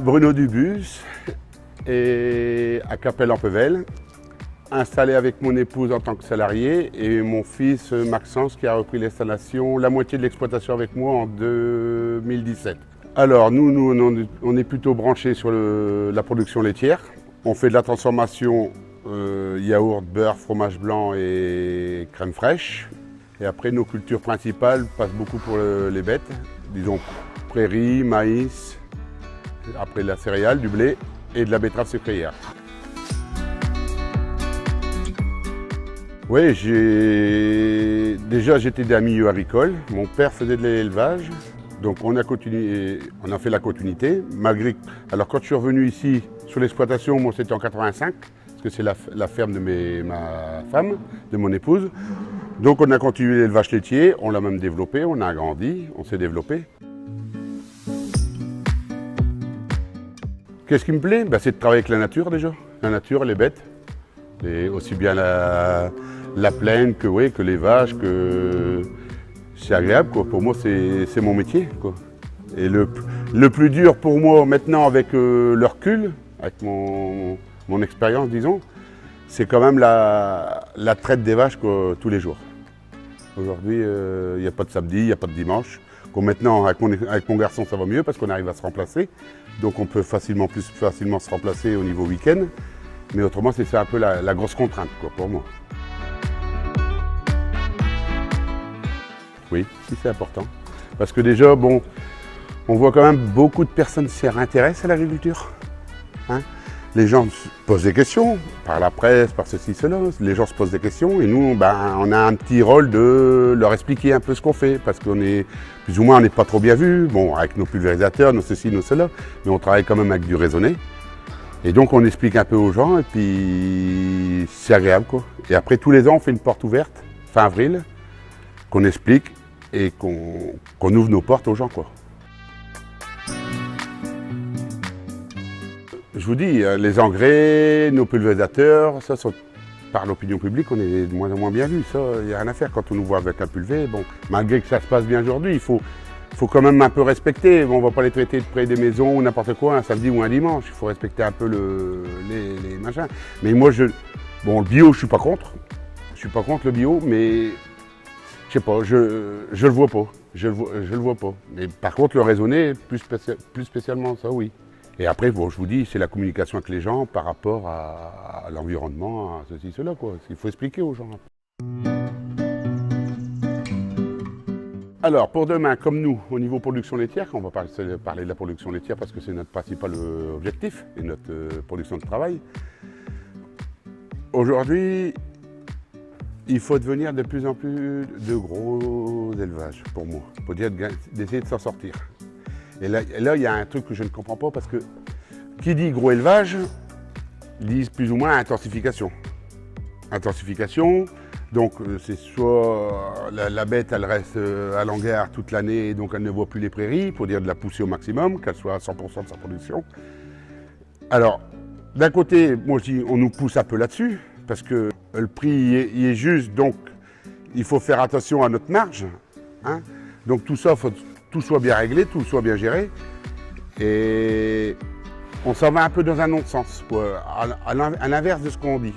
Bruno Dubus et à Capelle-en-Pévèle, installé avec mon épouse en tant que salarié et mon fils Maxence qui a repris l'installation, la moitié de l'exploitation avec moi en 2017. Alors nous on est plutôt branchés sur la production laitière. On fait de la transformation yaourt, beurre, fromage blanc et crème fraîche. Et après nos cultures principales passent beaucoup pour les bêtes, disons prairies, maïs, après de la céréale, du blé et de la betterave sucrière. Oui, déjà j'étais d'un milieu agricole, mon père faisait de l'élevage, donc on a fait la continuité. Alors quand je suis revenu ici sur l'exploitation, moi c'était en 85, parce que c'est la ferme de ma femme, de mon épouse. Donc on a continué l'élevage laitier, on l'a même développé, on a agrandi, on s'est développé. Qu'est-ce qui me plaît? C'est de travailler avec la nature déjà, la nature, les bêtes, et aussi bien la plaine que les vaches, que c'est agréable quoi. Pour moi c'est mon métier quoi. Et le plus dur pour moi maintenant avec le recul, avec mon expérience disons, c'est quand même la traite des vaches quoi, tous les jours. Aujourd'hui il n'y a pas de samedi, il n'y a pas de dimanche. Maintenant avec mon garçon ça va mieux parce qu'on arrive à se remplacer. Donc on peut plus facilement se remplacer au niveau week-end. Mais autrement c'est un peu la grosse contrainte quoi, pour moi. Oui, c'est important. Parce que déjà, bon, on voit quand même beaucoup de personnes s'y réintéressent à l'agriculture. Hein? Les gens se posent des questions, par la presse, par ceci, cela. Les gens se posent des questions et nous, on a un petit rôle de leur expliquer un peu ce qu'on fait. Parce qu'on est, plus ou moins, on n'est pas trop bien vu. Bon, avec nos pulvérisateurs, nos ceci, nos cela. Mais on travaille quand même avec du raisonné. Et donc, on explique un peu aux gens et puis c'est agréable, quoi. Et après, tous les ans, on fait une porte ouverte, fin avril, qu'on explique et qu'on ouvre nos portes aux gens, quoi. Je vous dis, les engrais, nos pulvérisateurs, ça, par l'opinion publique, on est de moins en moins bien vu. Ça, il n'y a rien à faire quand on nous voit avec un pulvé. Bon, malgré que ça se passe bien aujourd'hui, il faut quand même un peu respecter. On ne va pas les traiter de près des maisons ou n'importe quoi, un samedi ou un dimanche. Il faut respecter un peu les machins. Mais moi, bon, le bio, je ne suis pas contre. Je ne suis pas contre le bio, mais je sais pas, je le vois pas. Je le vois pas. Mais par contre, le raisonner, plus spécialement, ça, oui. Et après, bon, je vous dis, c'est la communication avec les gens par rapport à l'environnement, à ceci, cela, quoi. Il faut expliquer aux gens. Alors, pour demain, comme nous, au niveau production laitière, on va parler de la production laitière parce que c'est notre principal objectif et notre production de travail. Aujourd'hui, il faut devenir de plus en plus de gros élevages, pour moi, pour dire d'essayer de s'en sortir. Et là, il y a un truc que je ne comprends pas parce que qui dit gros élevage, dit plus ou moins intensification. Intensification, donc c'est soit la bête, elle reste à l'hangar toute l'année, donc elle ne voit plus les prairies, pour dire de la pousser au maximum, qu'elle soit à 100% de sa production. Alors, d'un côté, moi je dis, on nous pousse un peu là-dessus, parce que le prix il est juste, donc il faut faire attention à notre marge. Hein. Donc tout ça, il faut que tout soit bien réglé, tout soit bien géré. Et on s'en va un peu dans un non-sens, à l'inverse de ce qu'on dit.